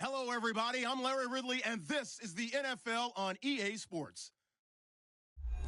Hello, everybody. I'm Larry Ridley, and this is the NFL on EA Sports.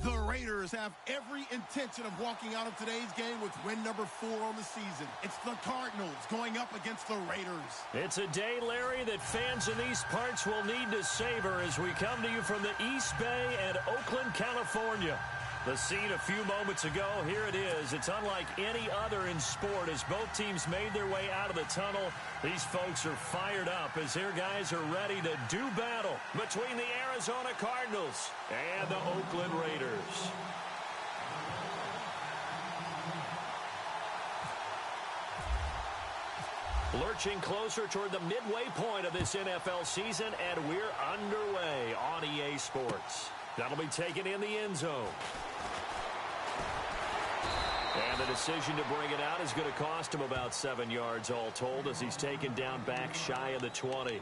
The Raiders have every intention of walking out of today's game with win number 4 on the season. It's the Cardinals going up against the Raiders. It's a day, Larry, that fans in these parts will need to savor as we come to you from the East Bay and Oakland, California. The scene a few moments ago, here it is. It's unlike any other in sport as both teams made their way out of the tunnel. These folks are fired up as their guys are ready to do battle between the Arizona Cardinals and the Oakland Raiders. Lurching closer toward the midway point of this NFL season, and we're underway on EA Sports. That'll be taken in the end zone. And the decision to bring it out is going to cost him about 7 yards all told as he's taken down back shy of the 20.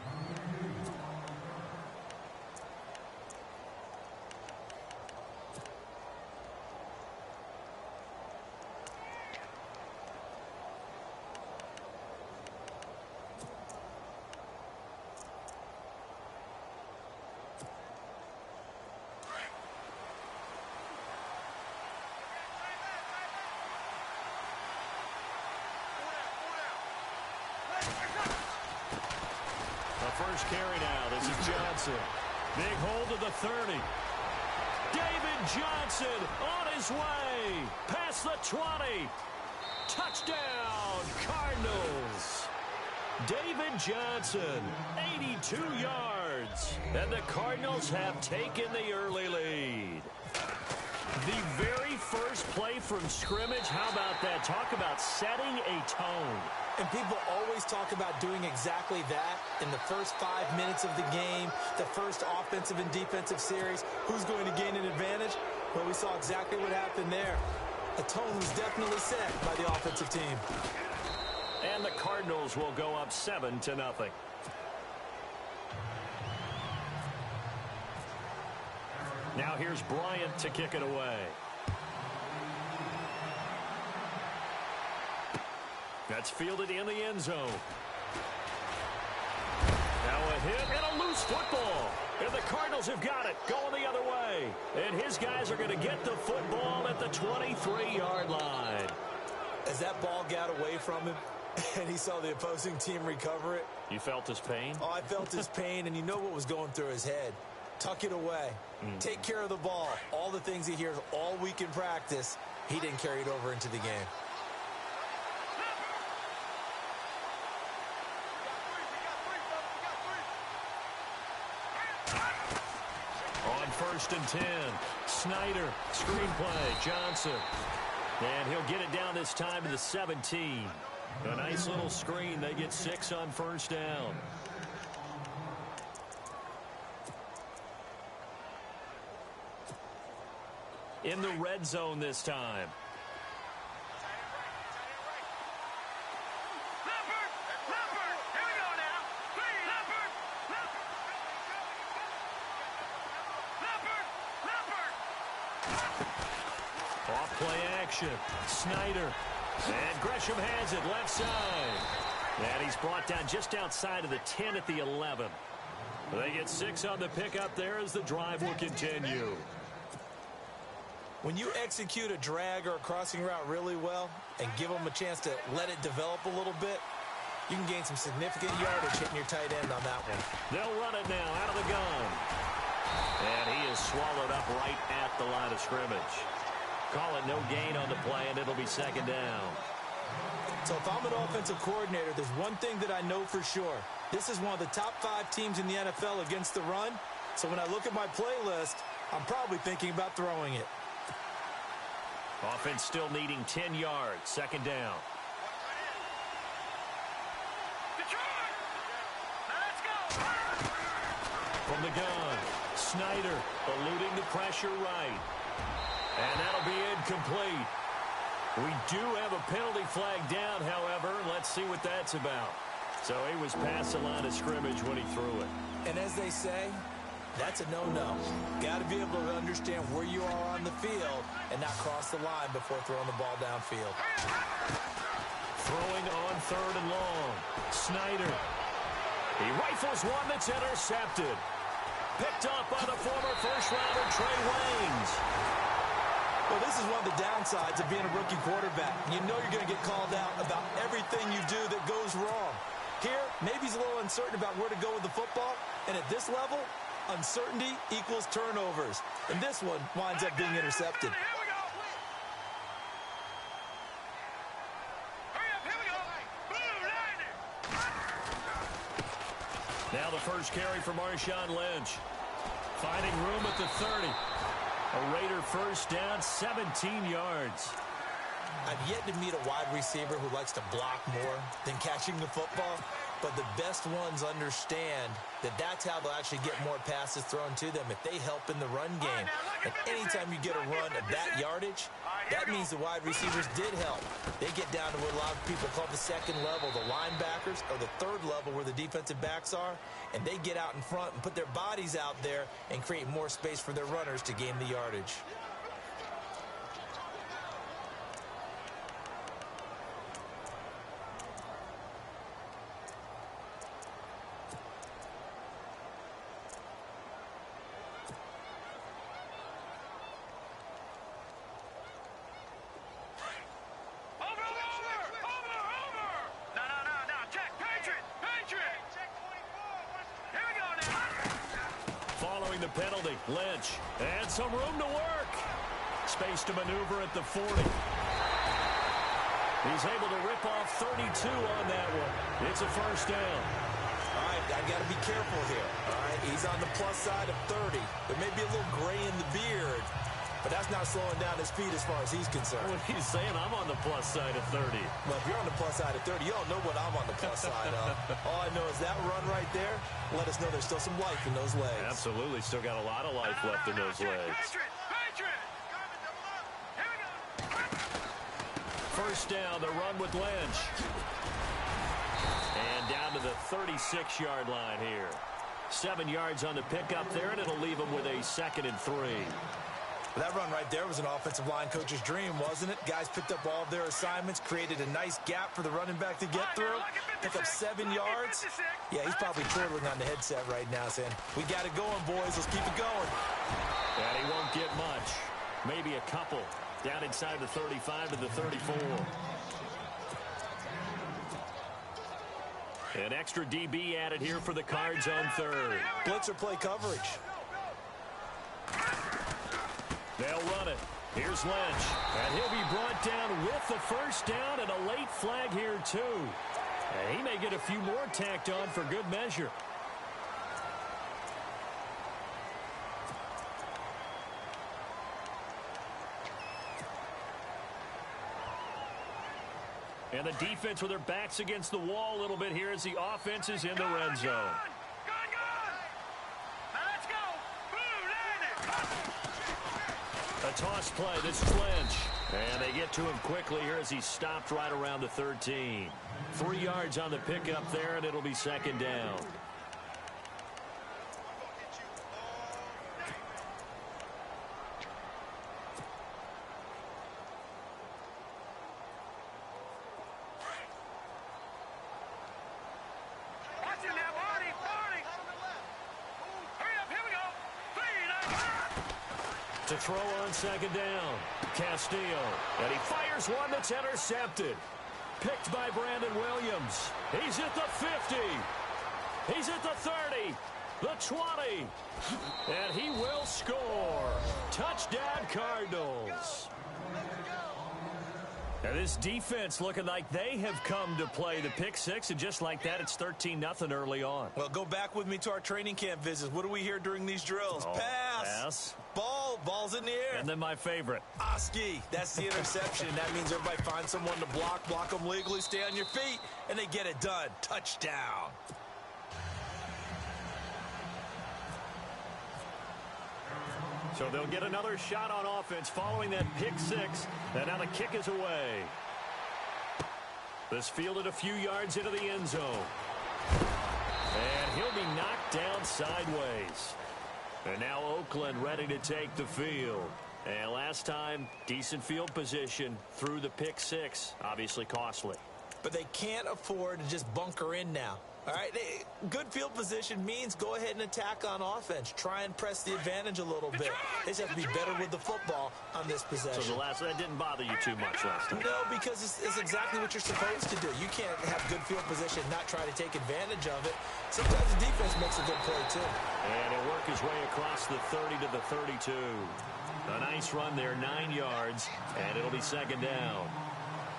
First carry now. This is Johnson. Big hold to the 30. David Johnson on his way. Past the 20. Touchdown, Cardinals. David Johnson, 82 yards. And the Cardinals have taken the early lead. The very first play from scrimmage, how about that? Talk about setting a tone. And people always talk about doing exactly that in the first 5 minutes of the game, the first offensive and defensive series. Who's going to gain an advantage? Well, we saw exactly what happened there. A tone was definitely set by the offensive team. And the Cardinals will go up 7-0. Now here's Bryant to kick it away. That's fielded in the end zone. Now a hit and a loose football. And the Cardinals have got it going the other way. And his guys are going to get the football at the 23-yard line. As that ball got away from him and he saw the opposing team recover it. You felt his pain? Oh, I felt his pain, and you know what was going through his head. Tuck it away. Take care of the ball. All the things he hears all week in practice, he didn't carry it over into the game. On 1st and 10, Snyder, screenplay, Johnson. And he'll get it down this time to the 17. A nice little screen. They get 6 on 1st down. In the red zone this time. Off play action. Snyder. And Gresham has it left side. And he's brought down just outside of the 10 at the 11. They get 6 on the pickup there as the drive will continue. When you execute a drag or a crossing route really well and give them a chance to let it develop a little bit, you can gain some significant yardage hitting your tight end on that one. They'll run it now out of the gun. And he is swallowed up right at the line of scrimmage. Call it no gain on the play, and it'll be 2nd down. So if I'm an offensive coordinator, there's one thing that I know for sure. This is one of the top 5 teams in the NFL against the run. So when I look at my playlist, I'm probably thinking about throwing it. Offense still needing 10 yards. 2nd down. From the gun, Snyder eluding the pressure right. And that'll be incomplete. We do have a penalty flag down, however. Let's see what that's about. So he was past the line of scrimmage when he threw it. And as they say, that's a no-no. Got to be able to understand where you are on the field and not cross the line before throwing the ball downfield. Throwing on 3rd and long. Snyder. He rifles rifles one that's intercepted. Picked up by the former first-rounder Trey Waynes. Well, this is one of the downsides of being a rookie quarterback. You know you're going to get called out about everything you do that goes wrong. Here, maybe he's a little uncertain about where to go with the football. And at this level, uncertainty equals turnovers. And this one winds up being intercepted. Now the first carry for Marshawn Lynch. Finding room at the 30. A Raider first down, 17 yards. I've yet to meet a wide receiver who likes to block more than catching the football, but the best ones understand that that's how they'll actually get more passes thrown to them if they help in the run game. And anytime you get a run of that yardage, that means the wide receivers did help. They get down to what a lot of people call the second level, the linebackers, or the third level where the defensive backs are, and they get out in front and put their bodies out there and create more space for their runners to gain the yardage. The penalty, Lynch, and some room to work. Space to maneuver at the 40. He's able to rip off 32 on that one. It's a first down. All right, I got to be careful here. All right, he's on the plus side of 30. There may be a little gray in the beard, but that's not slowing down his speed as far as he's concerned. What he's saying, I'm on the plus side of 30. Well, if you're on the plus side of 30, you don't know what I'm on the plus side of. All I know is that run right there let us know there's still some life in those legs. Absolutely, still got a lot of life left in those legs. First down, the run with Lynch. And down to the 36-yard line here. 7 yards on the pickup there, and it'll leave him with a 2nd and 3. That run right there was an offensive line coach's dream, wasn't it? Guys picked up all of their assignments, created a nice gap for the running back to get through, pick up 7 yards. Yeah, he's probably chortling on the headset right now saying, we got it going, boys. Let's keep it going. And he won't get much. Maybe a couple. Down inside the 35 to the 34. An extra DB added here for the Cards on third. Blitzer play coverage. They'll run it. Here's Lynch. And he'll be brought down with the first down and a late flag here, too. And he may get a few more tacked on for good measure. And the defense with their backs against the wall a little bit here as the offense is in the red zone. A toss play. This is Lynch. And they get to him quickly here as he's stopped right around the 13. 3 yards on the pickup there, and it'll be 2nd down. To throw on 2nd down. Castillo. And he fires one that's intercepted. Picked by Brandon Williams. He's at the 50. He's at the 30. The 20. And he will score. Touchdown, Cardinals. And this defense looking like they have come to play. The pick six, and just like that, it's 13-0 early on. Well, go back with me to our training camp visits. What do we hear during these drills? Oh, pass. Ball's in the air. And then my favorite. Oski, that's the interception. That means everybody finds someone to block them legally, stay on your feet, and they get it done. Touchdown. So they'll get another shot on offense following that pick six. And now the kick is away. This fielded a few yards into the end zone. And he'll be knocked down sideways. And now Oakland ready to take the field. And last time, decent field position through the pick six. Obviously costly. But they can't afford to just bunker in now. All right, good field position means go ahead and attack on offense. Try and press the advantage a little bit. They just have to be better with the football on this possession. So that didn't bother you too much last time? No, because it's exactly what you're supposed to do. You can't have good field position and not try to take advantage of it. Sometimes the defense makes a good play, too. And he'll work his way across the 30 to the 32. A nice run there, 9 yards, and it'll be second down.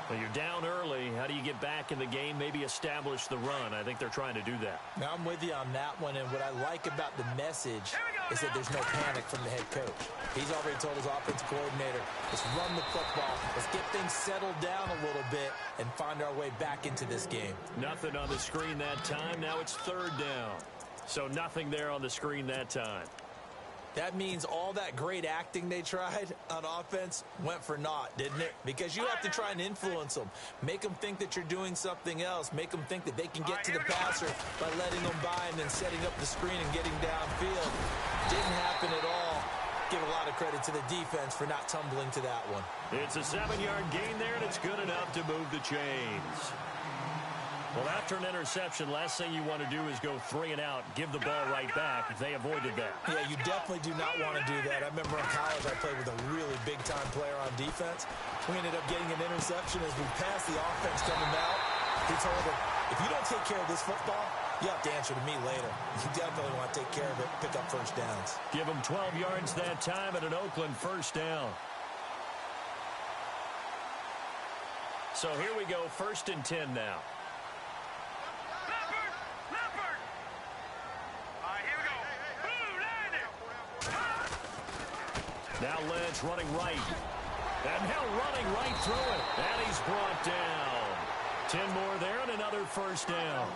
Well, you're down early. How do you get back in the game, maybe establish the run? I think they're trying to do that. Now, I'm with you on that one, and what I like about the message is that there's no panic from the head coach. He's already told his offensive coordinator, let's run the football, let's get things settled down a little bit and find our way back into this game. Nothing on the screen that time. Now it's third down. So nothing there on the screen that time. That means all that great acting they tried on offense went for naught, didn't it? Because you have to try and influence them. Make them think that you're doing something else. Make them think that they can get to the passer by letting them by and then setting up the screen and getting downfield. Didn't happen at all. Give a lot of credit to the defense for not tumbling to that one. It's a 7-yard gain there, and it's good enough to move the chains. Well, after an interception, last thing you want to do is go 3 and out, give the ball right back. They avoided that. Yeah, you definitely do not want to do that. I remember in college I played with a really big-time player on defense. We ended up getting an interception as we passed the offense coming out. He told him, if you don't take care of this football, you have to answer to me later. You definitely want to take care of it, pick up first downs. Give him 12 yards that time at an Oakland first down. So here we go, 1st and 10 now. Now Lynch running right. And now running right through it. And he's brought down. 10 more there and another first down.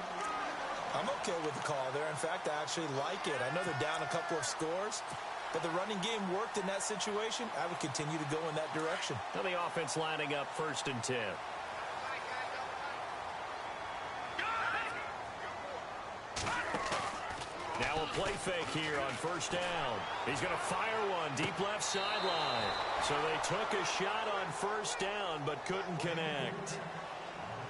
I'm okay with the call there. In fact, I actually like it. I know they're down a couple of scores, but the running game worked in that situation. I would continue to go in that direction. Now the offense lining up 1st and 10. Now a play fake here on 1st down. He's going to fire one deep left sideline. So they took a shot on 1st down but couldn't connect.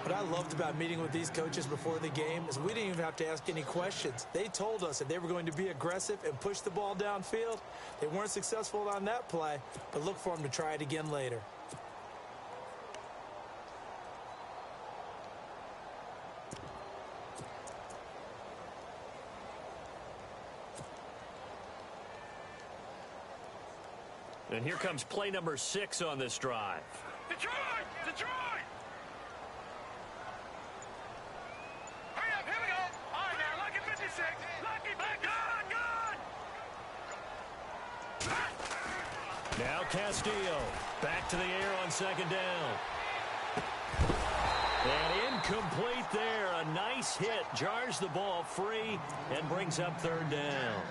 What I loved about meeting with these coaches before the game is we didn't even have to ask any questions. They told us that they were going to be aggressive and push the ball downfield. They weren't successful on that play, but look for them to try it again later. And here comes play number 6 on this drive. Detroit! Detroit! Hurry up, here we go. All right, now, lucky 56. Lucky 56. Now Castillo back to the air on 2nd down. And incomplete there. A nice hit. Jars the ball free and brings up 3rd down.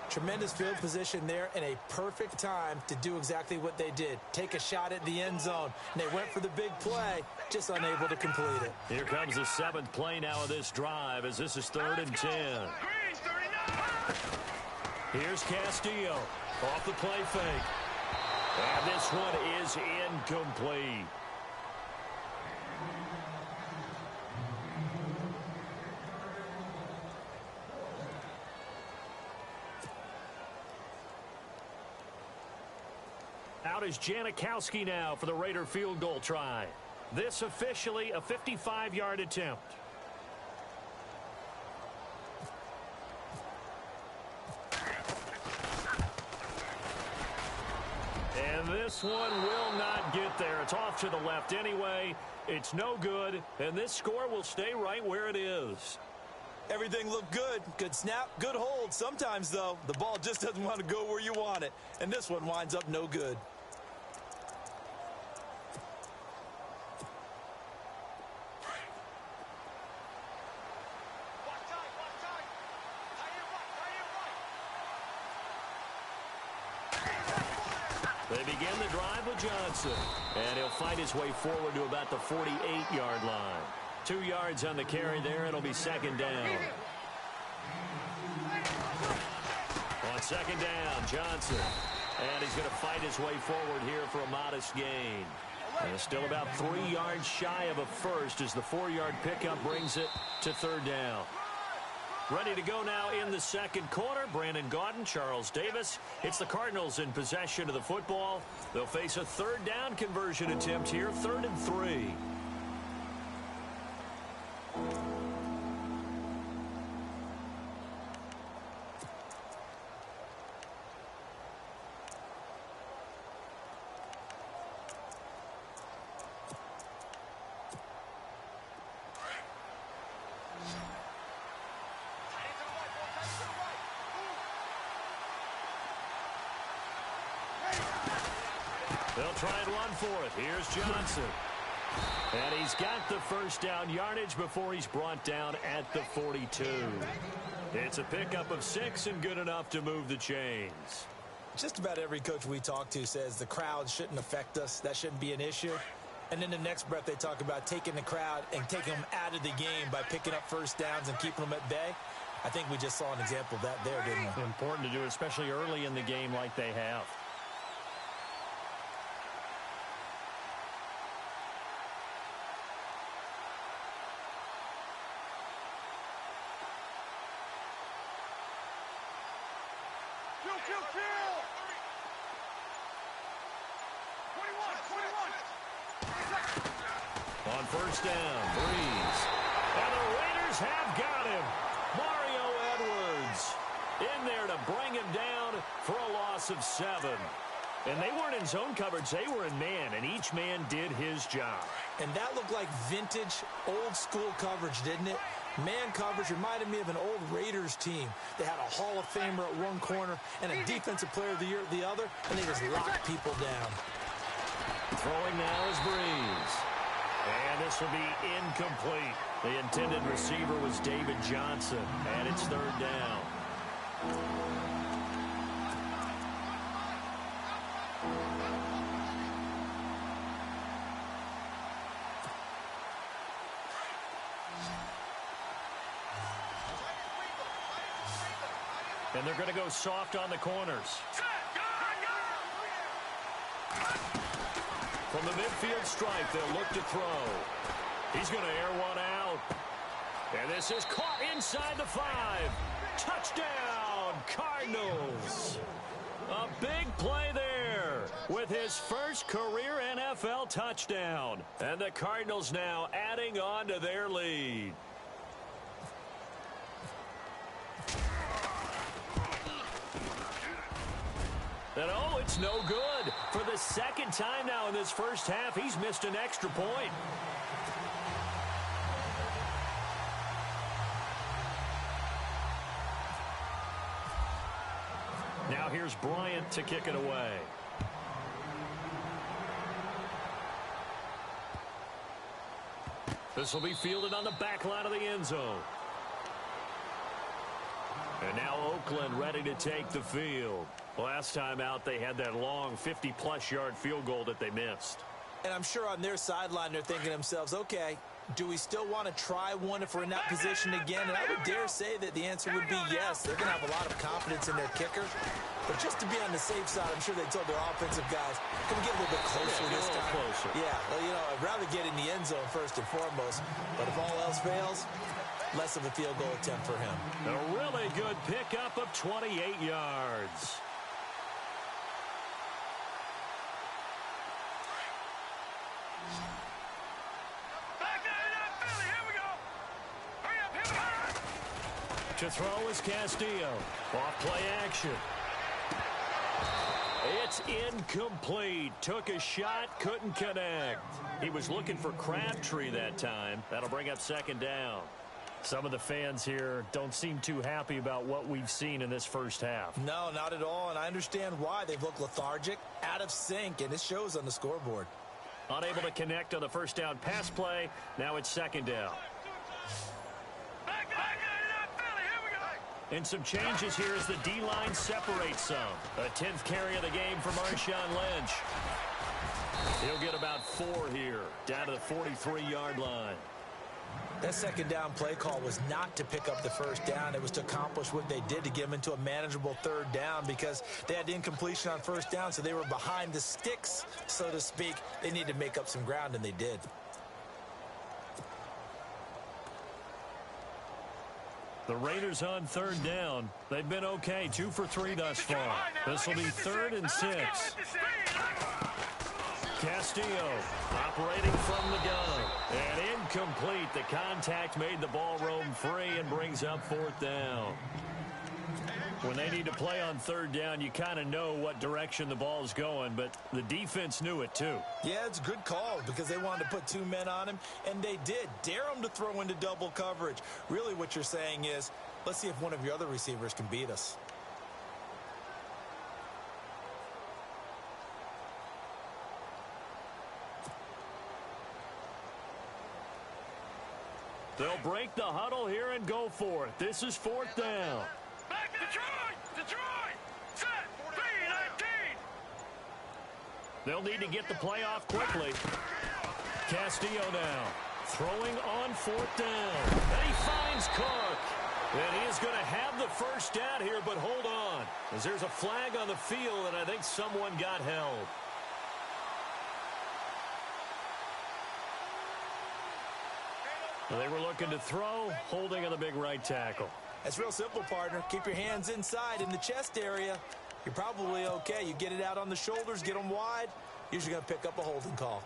Tremendous field position there and a perfect time to do exactly what they did. Take a shot at the end zone. And they went for the big play, just unable to complete it. Here comes the 7th play now of this drive as this is 3rd and 10. Here's Castillo off the play fake. And this one is incomplete. Out is Janikowski now for the Raider field goal try. This officially a 55-yard attempt. And this one will not get there. It's off to the left anyway. It's no good, and this score will stay right where it is. Everything looked good. Good snap, good hold. Sometimes, though, the ball just doesn't want to go where you want it. And this one winds up no good. They begin the drive with Johnson. And he'll fight his way forward to about the 48-yard line. 2 yards on the carry there. It'll be 2nd down. On 2nd down, Johnson. And he's going to fight his way forward here for a modest gain. And it's still about 3 yards shy of a first as the 4-yard pickup brings it to third down. Ready to go now in the second quarter. Brandon Gaudin, Charles Davis. It's the Cardinals in possession of the football. They'll face a third down conversion attempt here, 3rd and 3. They'll try and run for it. Here's Johnson. And he's got the first down yardage before he's brought down at the 42. It's a pickup of 6 and good enough to move the chains. Just about every coach we talk to says the crowd shouldn't affect us. That shouldn't be an issue. And in the next breath, they talk about taking the crowd and taking them out of the game by picking up first downs and keeping them at bay. I think we just saw an example of that there, didn't we? Important to do, especially early in the game like they have. On first down, Breeze. And the Raiders have got him. Mario Edwards in there to bring him down for a loss of 7. And they weren't in zone coverage. They were in man, and each man did his job. And that looked like vintage, old-school coverage, didn't it? Man coverage reminded me of an old Raiders team. They had a Hall of Famer at one corner and a Defensive Player of the Year at the other, and they just locked people down. Throwing now is Breeze. And this will be incomplete. The intended receiver was David Johnson, and it's third down. And they're going to go soft on the corners. From the midfield stripe, they'll look to throw. He's going to air one out. And this is caught inside the 5. Touchdown, Cardinals. A big play there with his first career NFL touchdown. And the Cardinals now adding on to their lead. And oh, it's no good. For the second time now in this first half, he's missed an extra point. Now here's Bryant to kick it away. This will be fielded on the back line of the end zone. And now Oakland ready to take the field. Last time out, they had that long 50-plus yard field goal that they missed. And I'm sure on their sideline, they're thinking to themselves, okay, do we still want to try one if we're in that position again? And I would dare say that the answer would be yes. They're going to have a lot of confidence in their kicker. But just to be on the safe side, I'm sure they told their offensive guys, can we get a little bit closer this time? Closer. Yeah, well, you know, I'd rather get in the end zone first and foremost. But if all else fails, less of a field goal attempt for him. A really good pickup of 28 yards. To throw is Castillo. Off play action. It's incomplete. Took a shot, couldn't connect. He was looking for Crabtree that time. That'll bring up second down. Some of the fans here don't seem too happy about what we've seen in this first half. No, not at all, and I understand why. They've looked lethargic, out of sync, and it shows on the scoreboard. Unable to connect on the first down pass play. Now it's second down. And some changes here as the D-line separates some. A 10th carry of the game for Marshawn Lynch. He'll get about 4 here, down to the 43-yard line. That second down play call was not to pick up the first down. It was to accomplish what they did, to get them into a manageable third down, because they had incompletion on first down, so they were behind the sticks, so to speak. They needed to make up some ground, and they did. The Raiders on third down. They've been okay, 2 for 3 thus far. This will be 3rd and 6. Castillo operating from the gun. And incomplete. The contact made the ball roam free and brings up 4th down. When they need to play on 3rd down, you kind of know what direction the ball's going, but the defense knew it too. Yeah, it's a good call because they wanted to put 2 men on him, and they did. Dare him to throw into double coverage. Really what you're saying is, let's see if one of your other receivers can beat us. They'll break the huddle here and go for it. This is 4th down. Back to Detroit! Set! 3-19! They'll need to get the play off quickly. Castillo now. Throwing on 4th down. And he finds Cook. And he is going to have the first down here, but hold on. As there's a flag on the field, and I think someone got held. They were looking to throw, holding on the big right tackle. That's real simple, partner. Keep your hands inside in the chest area. You're probably okay. You get it out on the shoulders, get them wide. Usually going to pick up a holding call.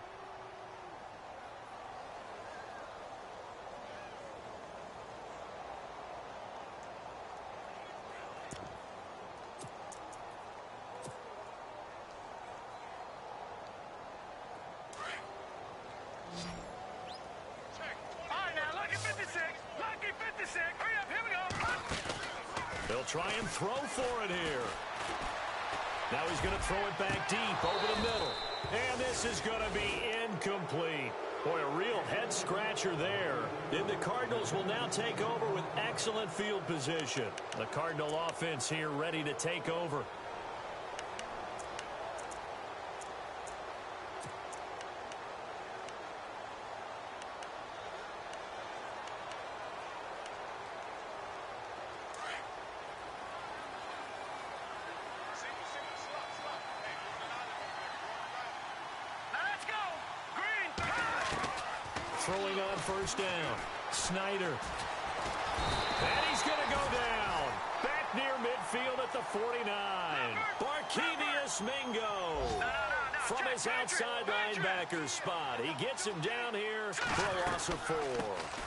They'll try and throw for it here. Now he's going to throw it back deep over the middle. And this is going to be incomplete. Boy, a real head-scratcher there. And the Cardinals will now take over with excellent field position. The Cardinal offense here ready to take over. Throwing on first down. Snyder. And he's going to go down. Back near midfield at the 49. Barkevius Mingo. From his outside linebacker spot. He gets him down here for a loss of 4.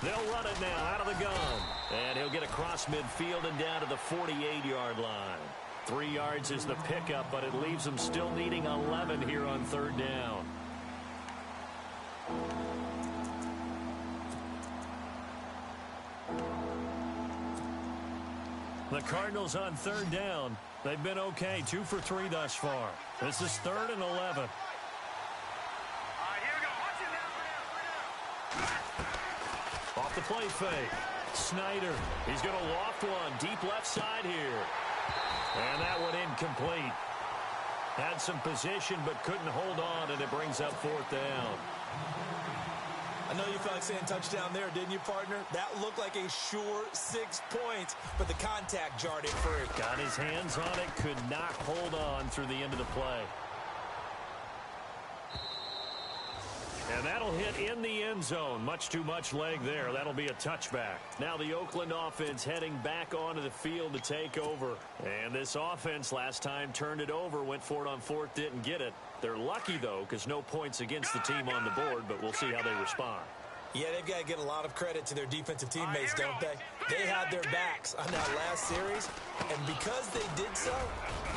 They'll run it now out of the gun. And he'll get across midfield and down to the 48-yard line. 3 yards is the pickup, but it leaves them still needing 11 here on third down. The Cardinals on third down. They've been okay, 2 for 3 thus far. This is 3rd and 11. All right, here we go. Watch it now. Off the play fake. Snyder. He's going to loft one deep left side here. And that one incomplete. Had some position but couldn't hold on, and it brings up 4th down. I know you felt like saying touchdown there, didn't you, partner? That looked like a sure 6 points, but the contact jarred it free. Got his hands on it, could not hold on through the end of the play. And that'll hit in the end zone. Much too much leg there. That'll be a touchback. Now the Oakland offense heading back onto the field to take over. And this offense last time turned it over, went for it on 4th, didn't get it. They're lucky, though, because no points against the team on the board, but we'll see how they respond. Yeah, they've got to get a lot of credit to their defensive teammates, don't they? They had their backs on that last series, and because they did so,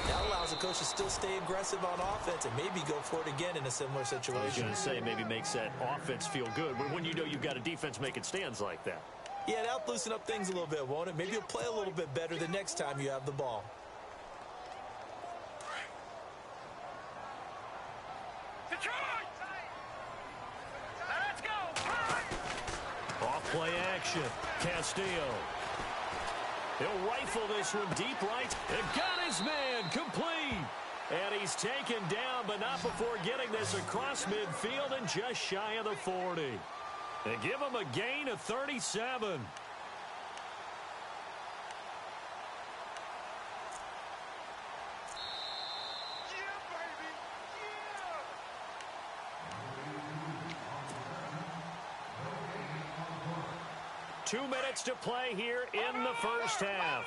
that allows the coach to still stay aggressive on offense and maybe go for it again in a similar situation. I was going to say maybe makes that offense feel good, but when you know you've got a defense making stands like that. Yeah, that'll loosen up things a little bit, won't it? Maybe you'll play a little bit better the next time you have the ball. Play action. Castillo. He'll rifle this one deep right. And got his man complete. And he's taken down, but not before getting this across midfield and just shy of the 40. They give him a gain of 37. Yeah, baby. Yeah. 2 minutes to play here in the first half.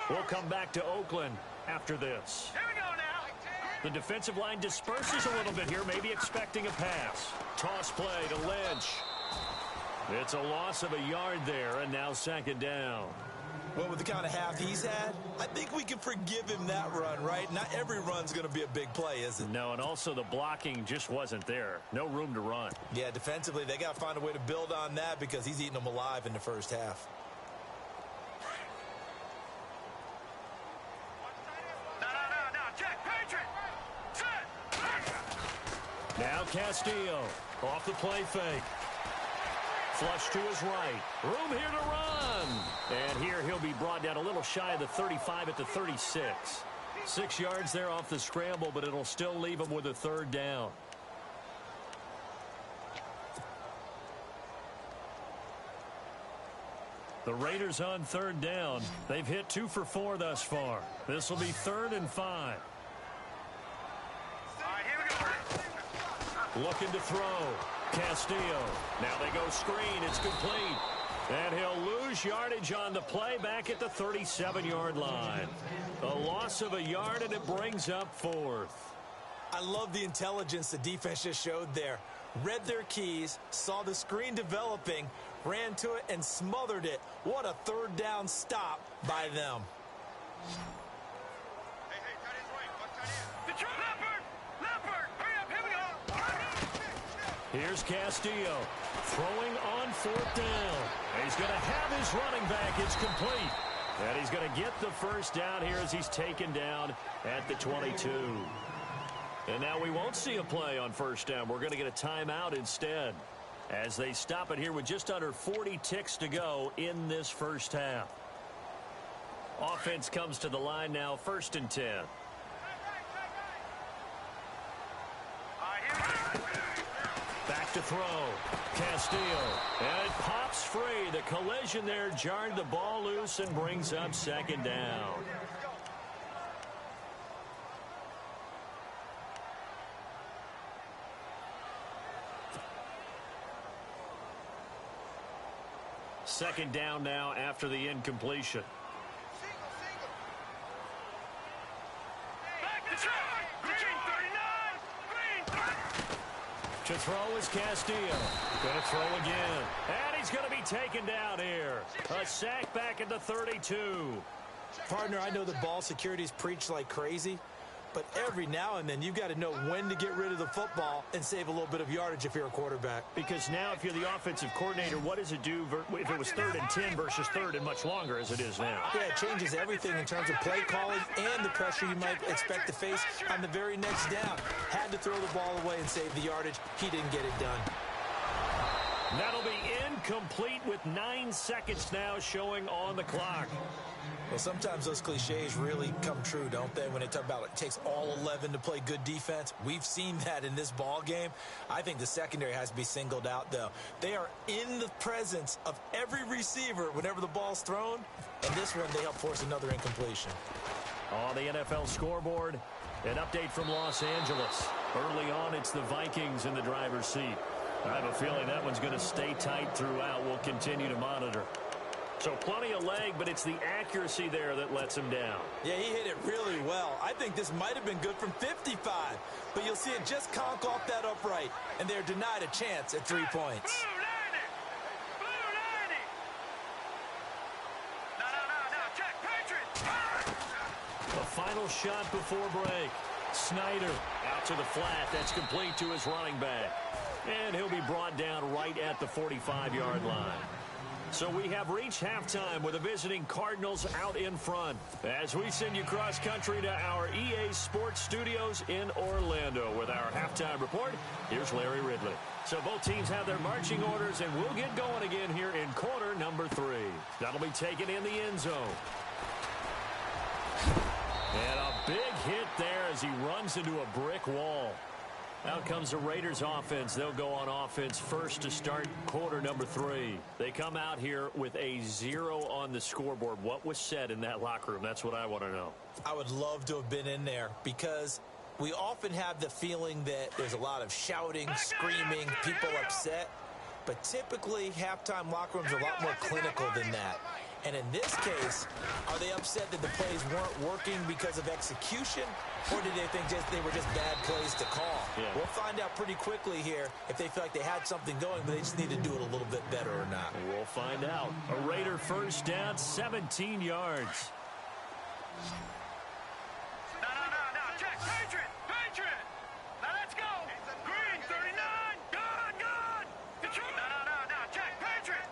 We'll come back to Oakland after this. Here we go now. The defensive line disperses a little bit here, maybe expecting a pass. Toss play to Lynch. It's a loss of a yard there, and now second down. Well, with the kind of half he's had, I think we can forgive him that run, right? Not every run's going to be a big play, is it? No, and also the blocking just wasn't there. No room to run. Yeah, defensively, they got to find a way to build on that because he's eating them alive in the first half. No. Check. Patriot. Set. Now Castillo off the play fake. Flush to his right. Room here to run. And here he'll be brought down a little shy of the 35 at the 36. 6 yards there off the scramble, but it'll still leave him with a third down. The Raiders on third down. They've hit 2 for 4 thus far. This will be 3rd and 5. All right, here we go. Looking to throw. Castillo. Now they go screen. It's complete. And he'll lose yardage on the play back at the 37-yard line. A loss of a yard, and it brings up 4th. I love the intelligence the defense just showed there. Read their keys, saw the screen developing, ran to it, and smothered it. What a third down stop by them. Hey, tight end's right. Buck tight end. Detroit Leopard. Hurry up. Here we go. Here's Castillo throwing on 4th down. He's going to have his running back. It's complete. And he's going to get the first down here as he's taken down at the 22. And now we won't see a play on first down. We're going to get a timeout instead as they stop it here with just under 40 ticks to go in this first half. Offense comes to the line now, 1st and 10. Back to throw. Castillo. And it pops free. The collision there jarred the ball loose and brings up 2nd down. Second down now after the incompletion. Back to try. Green 39. To throw is Castillo. Going to throw again. And he's going to be taken down here. A sack back at the 32. Partner, I know the ball security's preached like crazy, but every now and then you've got to know when to get rid of the football and save a little bit of yardage if you're a quarterback. Because now if you're the offensive coordinator, what does it do if it was 3rd and 10 versus 3rd and much longer as it is now? Yeah, it changes everything in terms of play calling and the pressure you might expect to face on the very next down. Had to throw the ball away and save the yardage. He didn't get it done. That'll be incomplete with 9 seconds now showing on the clock. Well, sometimes those cliches really come true, don't they? When they talk about it takes all 11 to play good defense. We've seen that in this ball game. I think the secondary has to be singled out, though. They are in the presence of every receiver whenever the ball's thrown. And this one, they help force another incompletion. On the NFL scoreboard, an update from Los Angeles. Early on, it's the Vikings in the driver's seat. I have a feeling that one's going to stay tight throughout. We'll continue to monitor. So plenty of leg, but it's the accuracy there that lets him down. Yeah, he hit it really well. I think this might have been good from 55, but you'll see it just conk off that upright, and they're denied a chance at 3 points. Blue 90. No. Check. Patriot. The final shot before break. Snyder out to the flat. That's complete to his running back. And he'll be brought down right at the 45-yard line. So we have reached halftime with the visiting Cardinals out in front. As we send you cross-country to our EA Sports Studios in Orlando with our halftime report, here's Larry Ridley. So both teams have their marching orders, and we'll get going again here in quarter number 3. That'll be taken in the end zone. And a big hit there as he runs into a brick wall. Out comes the Raiders offense. They'll go on offense first to start quarter number 3. They come out here with a 0 on the scoreboard. What was said in that locker room? That's what I want to know. I would love to have been in there because we often have the feeling that there's a lot of shouting, screaming, people upset. But typically, halftime locker rooms are a lot more clinical than that. And in this case, are they upset that the plays weren't working because of execution? Or did they think they were just bad plays to call? Yeah. We'll find out pretty quickly here if they feel like they had something going, but they just need to do it a little bit better or not. We'll find out. A Raider first down, 17 yards. No, check. Patriot. Now let's go. Green, 39. Good. No, check. Patriot.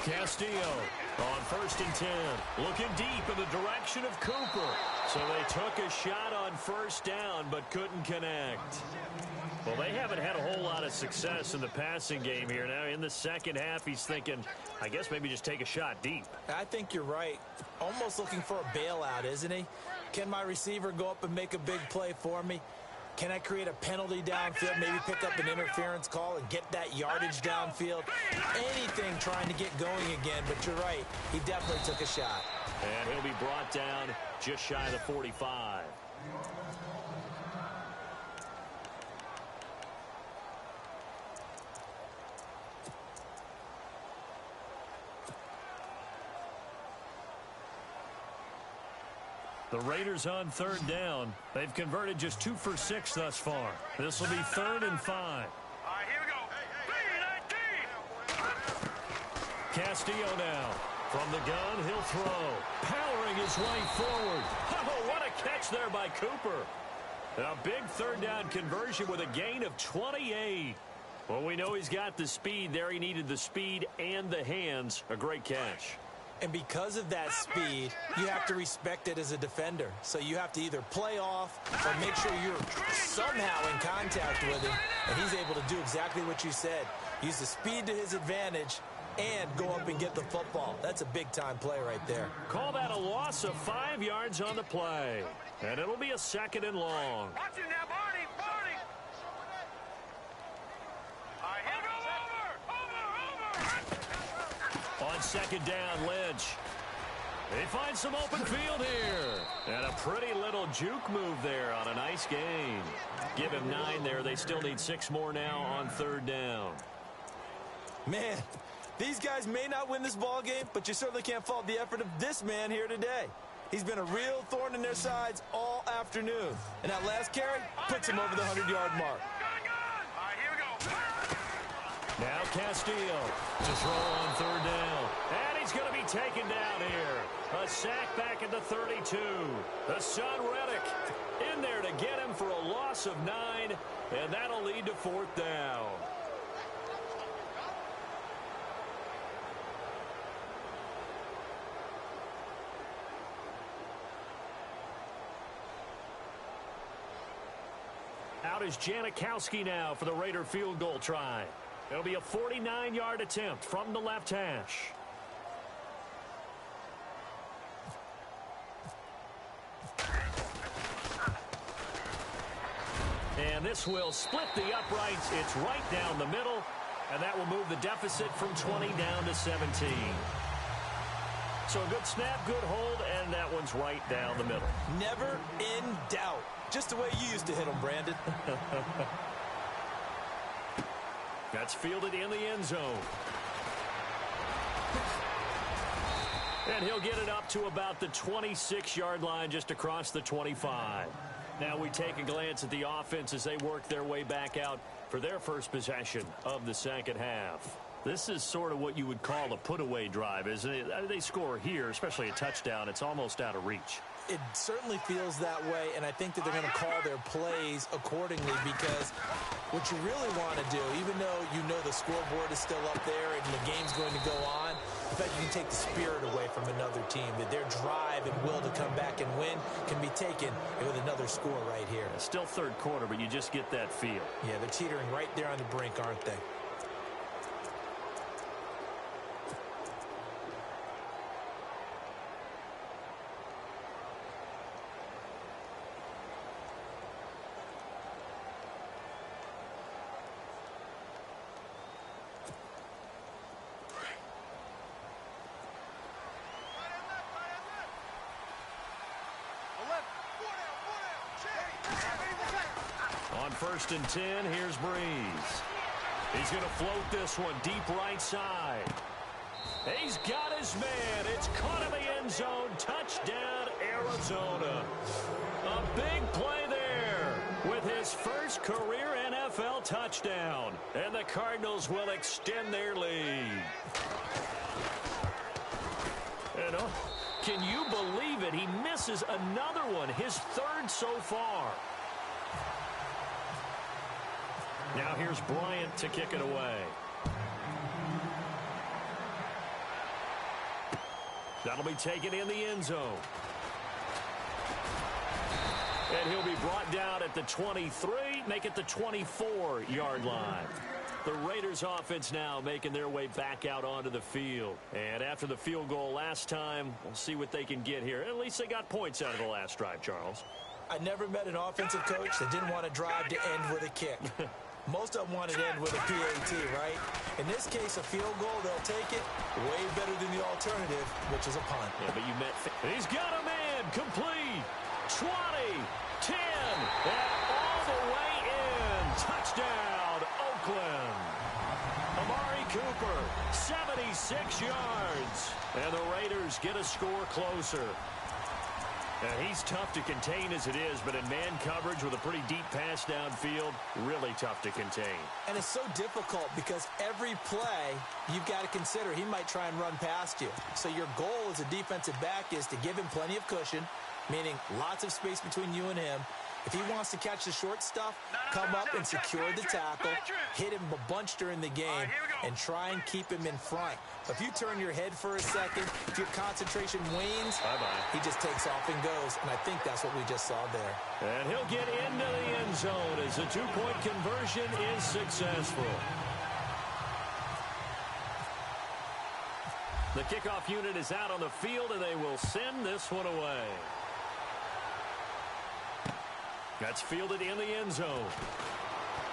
Castillo on first and 10. Looking deep in the direction of Cooper. So they took a shot on first down but couldn't connect. Well, they haven't had a whole lot of success in the passing game here. Now in the second half, he's thinking, I guess maybe just take a shot deep. I think you're right. Almost looking for a bailout, isn't he? Can my receiver go up and make a big play for me? Can I create a penalty downfield, maybe pick up an interference call and get that yardage downfield? Anything trying to get going again, but you're right. He definitely took a shot. And he'll be brought down just shy of the 45. The Raiders on third down. They've converted just 2 for 6 thus far. This will be 3rd and 5. All right, here we go. Castillo now. From the gun, he'll throw. Powering his way forward. Oh, what a catch there by Cooper. A big third down conversion with a gain of 28. Well, we know he's got the speed there. He needed the speed and the hands. A great catch. And because of that speed, you have to respect it as a defender. So you have to either play off or make sure you're somehow in contact with him. And he's able to do exactly what you said. Use the speed to his advantage and go up and get the football. That's a big-time play right there. Call that a loss of 5 yards on the play. And it'll be a 2nd and long. Watch it now, Barney. All right, here we go. Over. On 2nd down, Lynch. They find some open field here. And a pretty little juke move there on a nice gain. Give him 9 there. They still need 6 more now on 3rd down. Man, these guys may not win this ball game, but you certainly can't fault the effort of this man here today. He's been a real thorn in their sides all afternoon. And that last carry puts him over the 100-yard mark. All right, here we go. Now Castillo to throw on 3rd down. And he's going to be taken down here. A sack back at the 32. The son Reddick in there to get him for a loss of 9. And that'll lead to 4th down. Out is Janikowski now for the Raider field goal try. It'll be a 49-yard attempt from the left hash. And this will split the uprights. It's right down the middle, and that will move the deficit from 20 down to 17. So a good snap, good hold, and that one's right down the middle. Never in doubt. Just the way you used to hit them, Brandon. That's fielded in the end zone. And he'll get it up to about the 26-yard line, just across the 25. Now we take a glance at the offense as they work their way back out for their first possession of the second half. This is sort of what you would call a put-away drive, isn't it? They score here, especially a touchdown. It's almost out of reach. It certainly feels that way, and I think that they're going to call their plays accordingly because what you really want to do, even though you know the scoreboard is still up there and the game's going to go on, in fact, you can take the spirit away from another team, that their drive and will to come back and win can be taken with another score right here. It's still third quarter, but you just get that feel. Yeah, they're teetering right there on the brink, aren't they? On 1st and 10, here's Breeze. He's going to float this one deep right side. He's got his man. It's caught in the end zone. Touchdown, Arizona. A big play there with his first career NFL touchdown. And the Cardinals will extend their lead. And can you believe it? He misses another one, his third so far. Now here's Bryant to kick it away. That'll be taken in the end zone. And he'll be brought down at the 23, make it the 24-yard line. The Raiders offense now making their way back out onto the field. And after the field goal last time, we'll see what they can get here. At least they got points out of the last drive, Charles. I never met an offensive coach that didn't want to drive to end with a kick. Most of them want to end with a PAT, right? In this case, a field goal, they'll take it way better than the alternative, which is a punt. Yeah, but you met... He's got a man, complete, 20, 10, and all the way in. Touchdown, Oakland. Amari Cooper, 76 yards. And the Raiders get a score closer. And he's tough to contain as it is, but in man coverage with a pretty deep pass downfield, really tough to contain. And it's so difficult because every play you've got to consider he might try and run past you. So your goal as a defensive back is to give him plenty of cushion, meaning lots of space between you and him. If he wants to catch the short stuff, come up and secure the tackle, hit him a bunch during the game, and try and keep him in front. But if you turn your head for a second, if your concentration wanes, he just takes off and goes. And I think that's what we just saw there. And he'll get into the end zone as the two-point conversion is successful. The kickoff unit is out on the field, and they will send this one away. That's fielded in the end zone.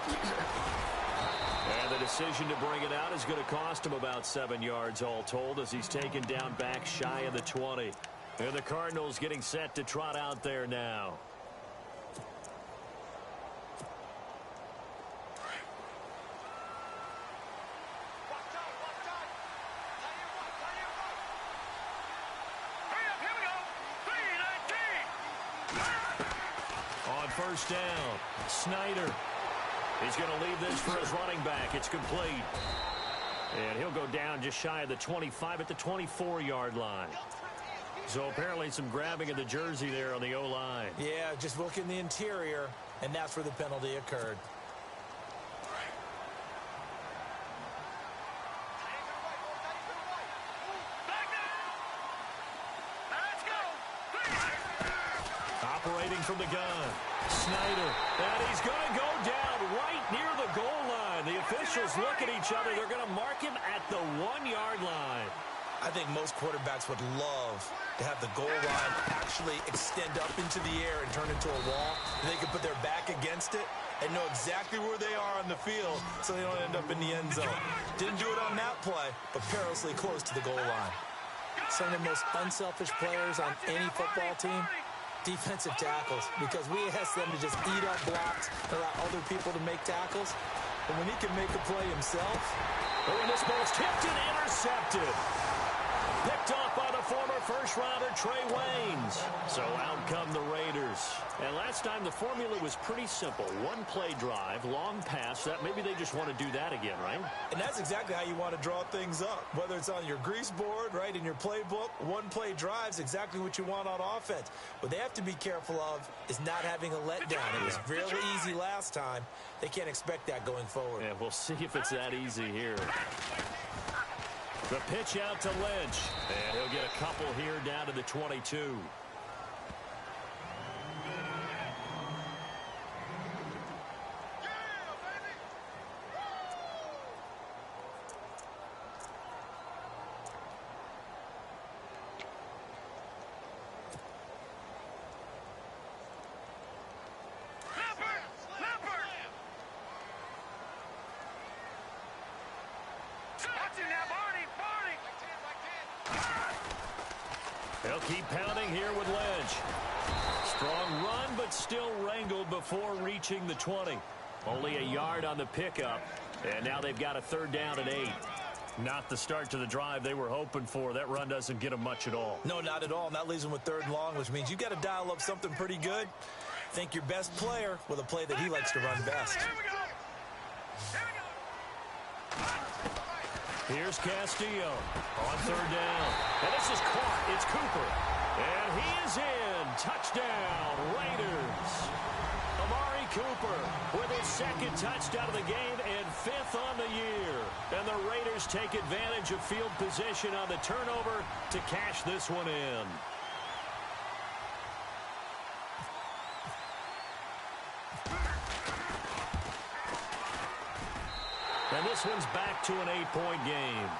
And the decision to bring it out is going to cost him about 7 yards all told as he's taken down back shy of the 20. And the Cardinals getting set to trot out there now. First down, Snyder. He's going to leave this for his running back. It's complete. And he'll go down just shy of the 25 at the 24-yard line. So apparently some grabbing of the jersey there on the O-line. Yeah, just look in the interior, and that's where the penalty occurred. Operating from the gun. Snyder, and he's going to go down right near the goal line. The officials look at each other. They're going to mark him at the 1-yard line. I think most quarterbacks would love to have the goal line actually extend up into the air and turn into a wall. They can put their back against it and know exactly where they are on the field so they don't end up in the end zone. Didn't do it on that play, but perilously close to the goal line. Some of the most unselfish players on any football team, defensive tackles, because we ask them to just eat up blocks and allow other people to make tackles. But when he can make a play himself. Oh, and this ball's tipped and intercepted. Picked off by the former first-rounder Trey Waynes. So out come the Raiders. And last time the formula was pretty simple. One-play drive, long pass. That maybe they just want to do that again, right? And that's exactly how you want to draw things up. Whether it's on your grease board, right, in your playbook, one-play drive's exactly what you want on offense. What they have to be careful of is not having a letdown. It was really easy last time. They can't expect that going forward. Yeah, we'll see if it's that easy here. The pitch out to Lynch. And he'll get a couple here down to the 22. They'll keep pounding here with Lynch. Strong run, but still wrangled before reaching the 20. Only a yard on the pickup, and now they've got a third down and 8. Not the start to the drive they were hoping for. That run doesn't get them much at all. No, not at all. And that leaves them with third and long, which means you've got to dial up something pretty good. Think your best player with a play that he likes to run best. Here's Castillo on third down. And this is caught. It's Cooper. And he is in. Touchdown, Raiders. Amari Cooper with his second touchdown of the game and 5th on the year. And the Raiders take advantage of field position on the turnover to cash this one in. And this one's back to an 8-point game.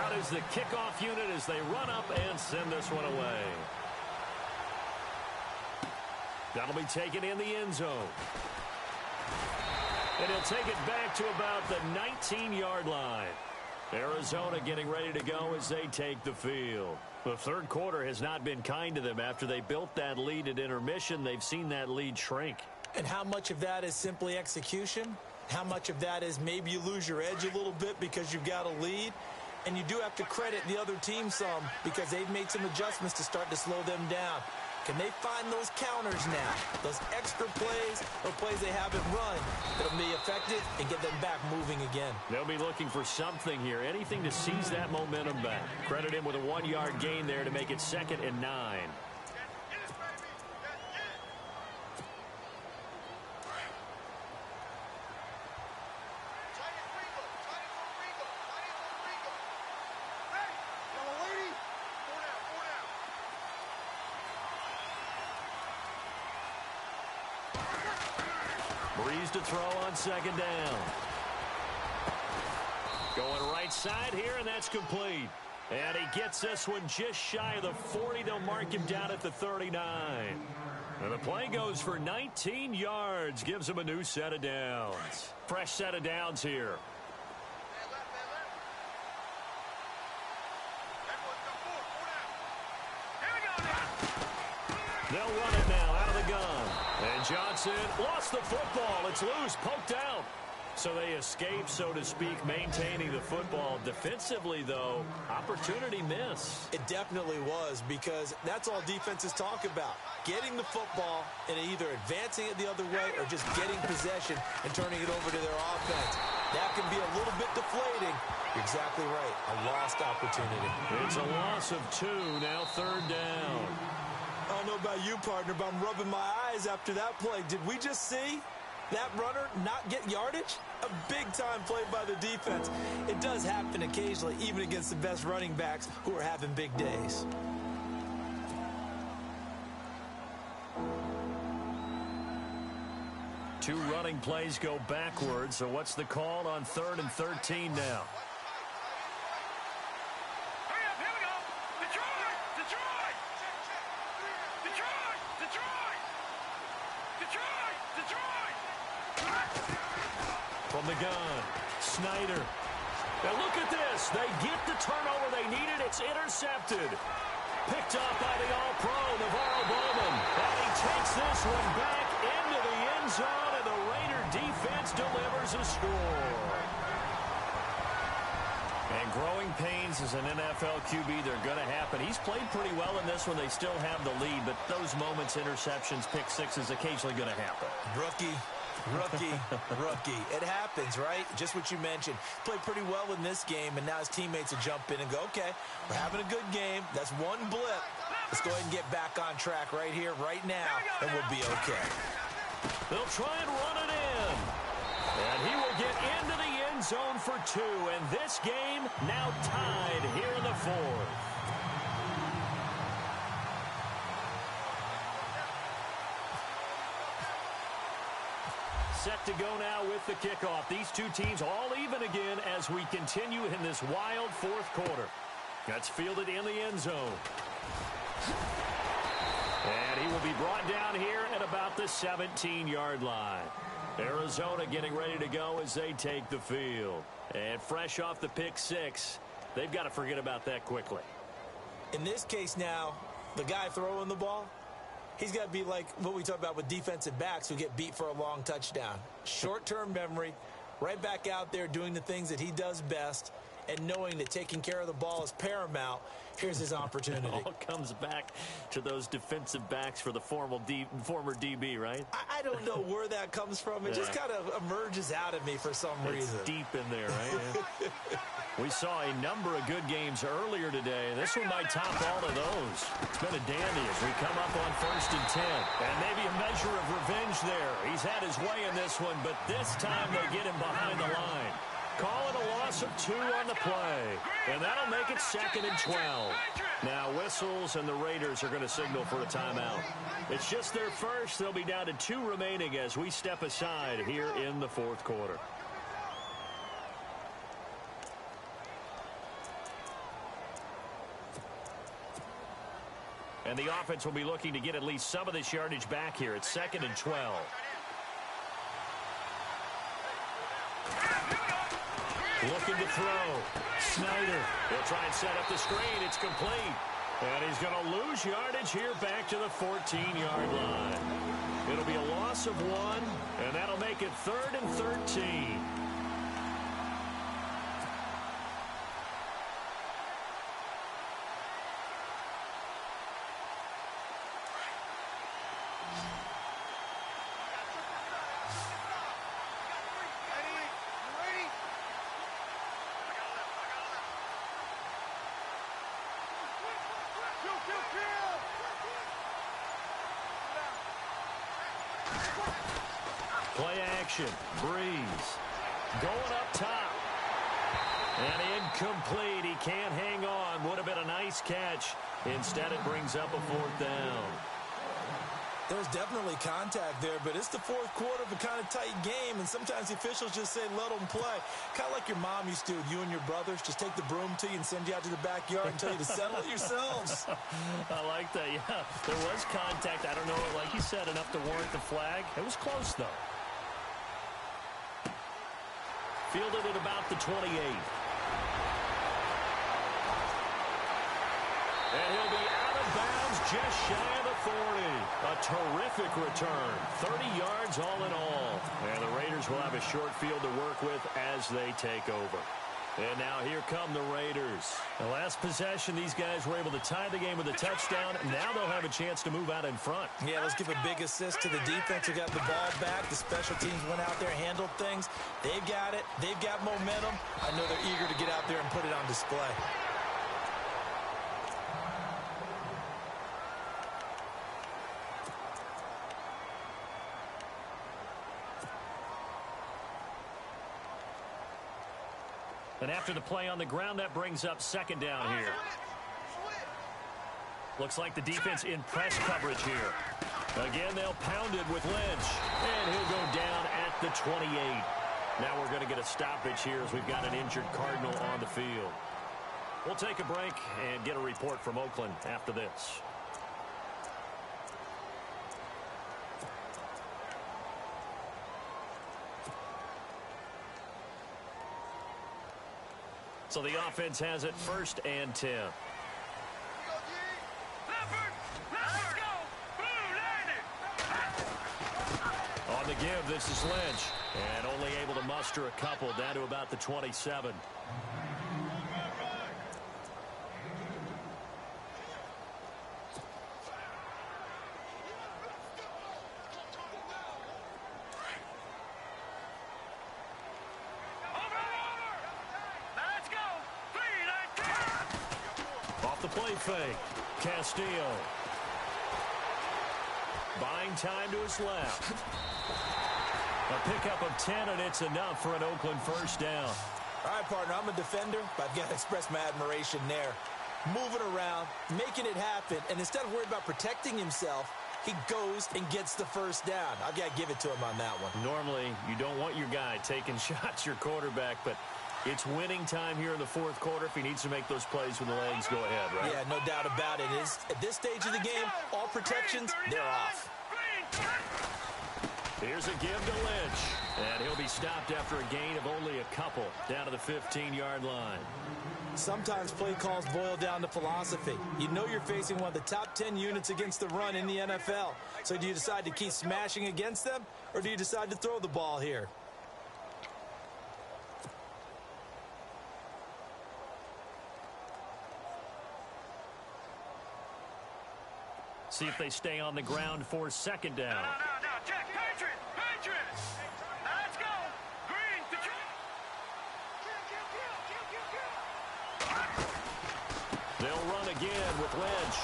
Out is the kickoff unit as they run up and send this one away. That'll be taken in the end zone. And he'll take it back to about the 19-yard line. Arizona getting ready to go as they take the field. The third quarter has not been kind to them. After they built that lead at intermission, they've seen that lead shrink. And how much of that is simply execution? How much of that is maybe you lose your edge a little bit because you've got a lead? And you do have to credit the other team some because they've made some adjustments to start to slow them down. Can they find those counters now, those extra plays or plays they haven't run that'll be effective and get them back moving again? They'll be looking for something here, anything to seize that momentum back. Credit him with a 1-yard gain there to make it 2nd and 9. Breeze to throw on 2nd down. Going right side here, and that's complete. And he gets this one just shy of the 40. They'll mark him down at the 39. And the play goes for 19 yards. Gives him a new set of downs. Fresh set of downs here. They'll run it now out of the gun. And Johnson lost the football. It's loose, poked out. So they escape, so to speak, maintaining the football. Defensively, though, opportunity miss. It definitely was, because that's all defenses talk about. Getting the football and either advancing it the other way or just getting possession and turning it over to their offense. That can be a little bit deflating. You're exactly right. A lost opportunity. It's a loss of 2, now 3rd down. I don't know about you, partner, but I'm rubbing my eyes after that play. Did we just see that runner not get yardage? A big-time play by the defense. It does happen occasionally, even against the best running backs who are having big days. Two running plays go backwards, so what's the call on 3rd and 13 now? From the gun, Snyder. Now look at this. They get the turnover they needed. It's intercepted. Picked up by the All-Pro, Navarro Bowman. And he takes this one back into the end zone, and the Raider defense delivers a score. And growing pains as an NFL QB, they're going to happen. He's played pretty well in this one. They still have the lead, but those moments, interceptions, pick sixes, occasionally going to happen. Rookie. It happens, right? Just what you mentioned. Played pretty well in this game, and now his teammates will jump in and go, okay, we're having a good game. That's one blip. Let's go ahead and get back on track right here, right now, and we'll be okay. They'll try and run it in. And he will get into the end zone for 2. And this game now tied here in the 4th. Set to go now with the kickoff. These two teams all even again as we continue in this wild 4th quarter. That's fielded in the end zone. And he will be brought down here at about the 17-yard line. Arizona getting ready to go as they take the field. And fresh off the pick six, they've got to forget about that quickly. In this case now, the guy throwing the ball, he's got to be like what we talk about with defensive backs who get beat for a long touchdown. Short-term memory, right back out there doing the things that he does best, and knowing that taking care of the ball is paramount. Here's his opportunity. It all comes back to those defensive backs for the former DB, right? I don't know where that comes from. It just kind of emerges out of me for some reason. It's deep in there, right? Yeah. We saw a number of good games earlier today. This one might top all of those. It's been a dandy as we come up on 1st and 10. And maybe a measure of revenge there. He's had his way in this one, but this time they get him behind the line. Call it a loss of 2 on the play. And that'll make it 2nd and 12. Now whistles and the Raiders are going to signal for a timeout. It's just their first. They'll be down to 2 remaining as we step aside here in the 4th quarter. And the offense will be looking to get at least some of this yardage back here. It's 2nd and 12. Looking to throw. Snyder. He'll try and set up the screen. It's complete. And he's going to lose yardage here back to the 14-yard line. It'll be a loss of 1, and that'll make it 3rd and 13. Play action. Breeze. Going up top. And incomplete. He can't hang on. Would have been a nice catch. Instead, it brings up a 4th down. There's definitely contact there, but it's the 4th quarter of a kind of tight game, and sometimes the officials just say, let them play. Kind of like your mom used to with you and your brothers. Just take the broom to you and send you out to the backyard and tell you to settle it yourselves. I like that, yeah. There was contact. I don't know, like you said, enough to warrant the flag. It was close, though. Fielded at about the 28. And he'll be out of bounds just shy of the 40. A terrific return. 30 yards all in all. And the Raiders will have a short field to work with as they take over. And now here come the Raiders. The last possession, these guys were able to tie the game with a touchdown. Now they'll have a chance to move out in front. Yeah, let's give a big assist to the defense who got the ball back. The special teams went out there, handled things. They've got it. They've got momentum. I know they're eager to get out there and put it on display. And after the play on the ground, that brings up 2nd down here. Looks like the defense in press coverage here. Again, they'll pound it with Lynch. And he'll go down at the 28. Now we're going to get a stoppage here as we've got an injured Cardinal on the field. We'll take a break and get a report from Oakland after this. So the offense has it 1st and 10. On the give, this is Lynch. And only able to muster a couple down to about the 27. Play fake. Castillo. Buying time to his left. A pickup of 10, and it's enough for an Oakland 1st down. All right, partner, I'm a defender, but I've got to express my admiration there. Moving around, making it happen, and instead of worried about protecting himself, he goes and gets the 1st down. I've got to give it to him on that one. Normally, you don't want your guy taking shots, your quarterback, but It's winning time here in the fourth quarter. If he needs to make those plays with the legs, go ahead, right? Yeah, no doubt about it. At this stage of the game, all protections, they're off. Here's a give to Lynch. And he'll be stopped after a gain of only a couple down to the 15-yard line. Sometimes play calls boil down to philosophy. You know you're facing one of the top 10 units against the run in the NFL. So do you decide to keep smashing against them, or do you decide to throw the ball here? See if they stay on the ground for second down. No, check. Patriots. Let's go. Green. They'll run again with Lynch.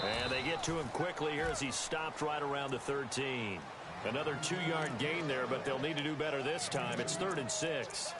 And they get to him quickly here as he's stopped right around the 13. Another 2-yard gain there, but they'll need to do better this time. It's 3rd and 6.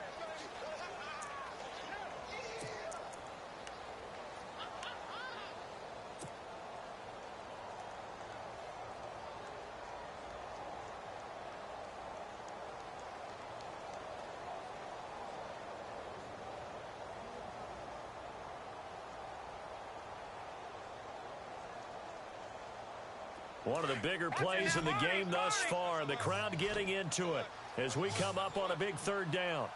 One of the bigger plays in the game thus far, and the crowd getting into it as we come up on a big 3rd down.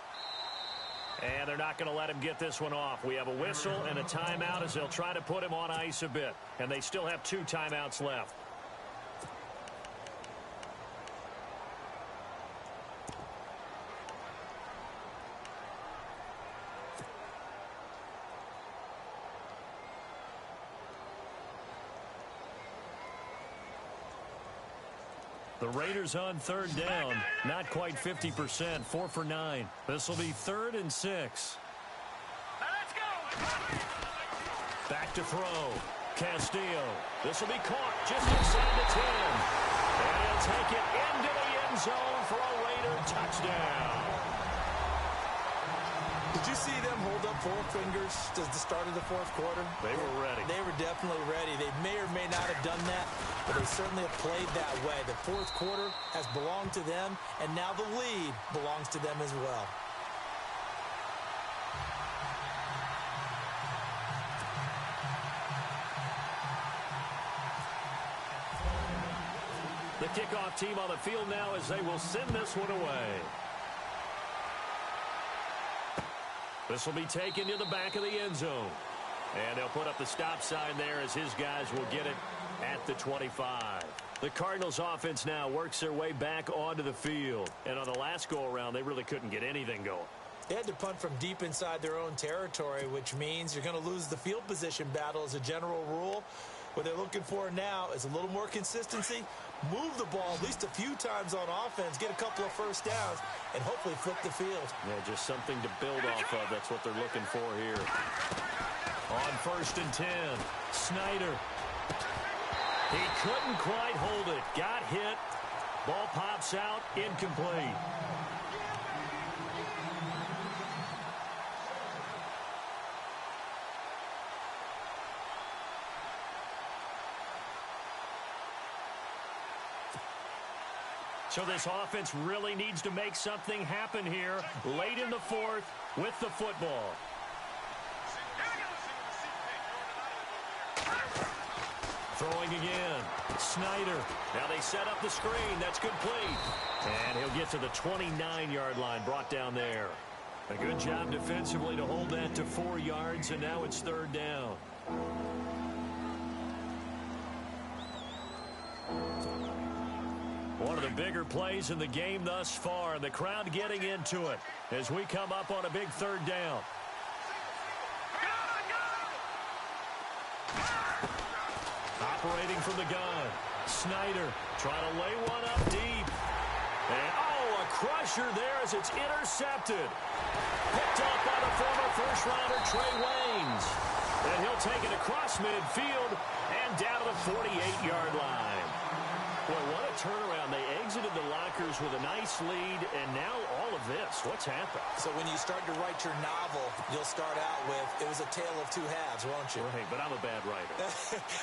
And they're not going to let him get this one off. We have a whistle and a timeout as they'll try to put him on ice a bit. And they still have 2 timeouts left. The Raiders on 3rd down, not quite 50%, 4 for 9. This will be 3rd and 6. Let's go. Back to throw. Castillo. This will be caught just inside the 10. And he'll take it into the end zone for a Raider touchdown. Did you see them hold up 4 fingers at the start of the fourth quarter? They were ready. They were definitely ready. They may or may not have done that, but they certainly have played that way. The fourth quarter has belonged to them, and now the lead belongs to them as well. The kickoff team on the field now as they will send this one away. This will be taken to the back of the end zone. And they'll put up the stop sign there as his guys will get it at the 25. The Cardinals offense now works their way back onto the field. And on the last go-around, they really couldn't get anything going. They had to punt from deep inside their own territory, which means you're going to lose the field position battle as a general rule. What they're looking for now is a little more consistency, move the ball at least a few times on offense, get a couple of first downs, and hopefully flip the field. Yeah, just something to build off of. That's what they're looking for here. On 1st and 10, Snyder. He couldn't quite hold it. Got hit. Ball pops out, incomplete. So this offense really needs to make something happen here late in the fourth with the football. Throwing again. Snyder. Now they set up the screen. That's complete. And he'll get to the 29-yard line, brought down there. A good job defensively to hold that to 4 yards, and now it's 3rd down. One of the bigger plays in the game thus far. The crowd getting into it as we come up on a big 3rd down. Operating from the gun. Snyder trying to lay one up deep. And, a crusher there as it's intercepted. Picked off by the former first-rounder Trey Waynes. And he'll take it across midfield and down to the 48-yard line. Boy, what a turnaround. They exited the lockers with a nice lead, and now all of this? What's happened? So when you start to write your novel, you'll start out with, it was a tale of two halves, won't you? Right, but I'm a bad writer.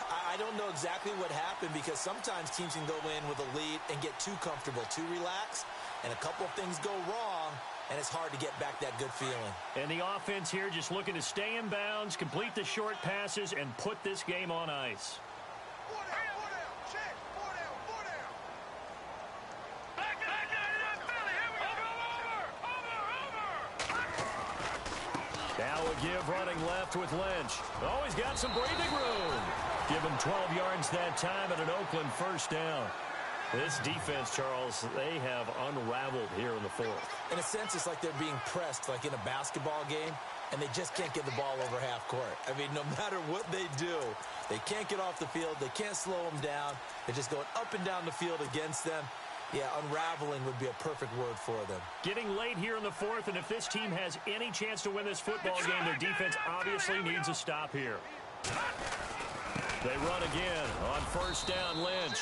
I don't know exactly what happened because sometimes teams can go in with a lead and get too comfortable, too relaxed, and a couple of things go wrong, and it's hard to get back that good feeling. And the offense here just looking to stay in bounds, complete the short passes, and put this game on ice. Now a give running left with Lynch. Oh, he's got some breathing room. Give him 12 yards that time and an Oakland first down. This defense, Charles, they have unraveled here in the fourth. In a sense, it's like they're being pressed like in a basketball game, and they just can't get the ball over half court. I mean, no matter what they do, they can't get off the field. They can't slow them down. They're just going up and down the field against them. Yeah, unraveling would be a perfect word for them. Getting late here in the fourth, and if this team has any chance to win this football game, their defense obviously needs a stop here. They run again on first down, Lynch.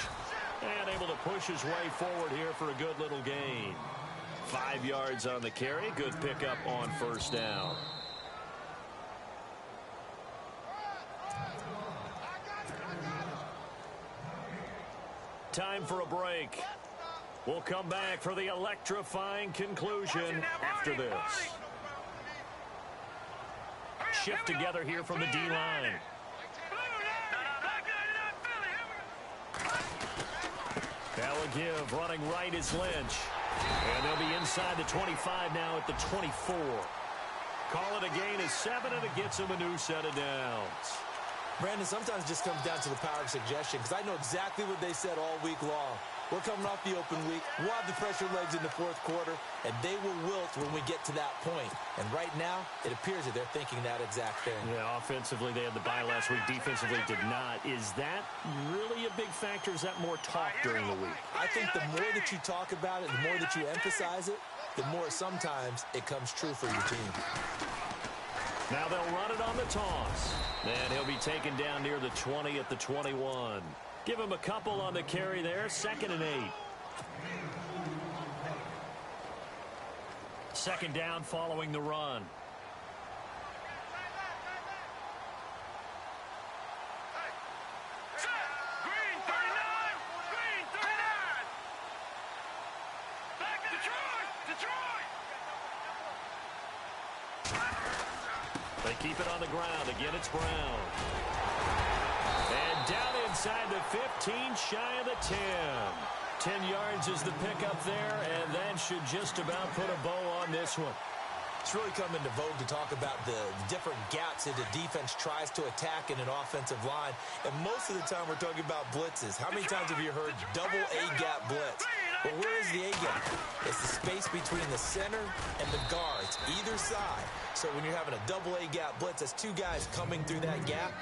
And able to push his way forward here for a good little gain. 5 yards on the carry. Good pickup on first down. Time for a break. We'll come back for the electrifying conclusion after this. Shift together here from the D-line. Now a give, running right is Lynch. And they'll be inside the 25 now at the 24. Call it a gain of 7, and it gets them a new set of downs. Brandon, sometimes it just comes down to the power of suggestion, because I know exactly what they said all week long. We're coming off the open week. We'll have the pressure legs in the fourth quarter, and they will wilt when we get to that point. And right now, it appears that they're thinking that exact thing. Yeah, offensively, they had the bye last week. Defensively, did not. Is that really a big factor? Is that more talk during the week? I think the more that you talk about it, the more that you emphasize it, the more sometimes it comes true for your team. Now they'll run it on the toss. And he'll be taken down near the 20 at the 21. Give him a couple on the carry there. 2nd and 8. 2nd down following the run. Green 39! Green 39! Back to Detroit! They keep it on the ground. Again, it's Brown. And down inside the 15, shy of the 10. 10 yards is the pickup there, and that should just about put a bow on this one. It's really come into vogue to talk about the different gaps that the defense tries to attack in an offensive line. And most of the time we're talking about blitzes. How many times have you heard double A-gap blitz? Well, where is the A-gap? It's the space between the center and the guards, either side. So when you're having a double A-gap blitz, that's two guys coming through that gap.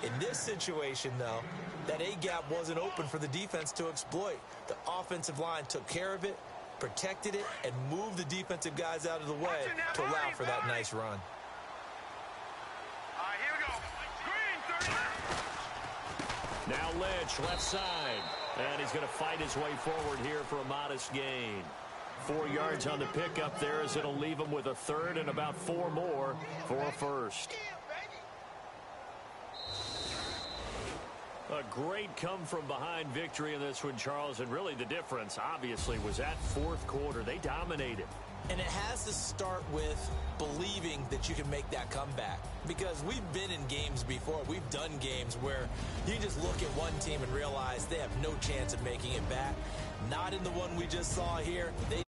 In this situation, though, that A-gap wasn't open for the defense to exploit. The offensive line took care of it, protected it, and moved the defensive guys out of the way to allow for that nice run. All right, here we go. Green 39! Now Lynch, left side. And he's going to fight his way forward here for a modest gain. 4 yards on the pickup there as it'll leave him with a 3rd and about 4 more for a first. A great come-from-behind victory in this one, Charles, and really the difference, obviously, was that fourth quarter. They dominated. And it has to start with believing that you can make that comeback. Because we've been in games before. We've done games where you just look at one team and realize they have no chance of making it back. Not in the one we just saw here. They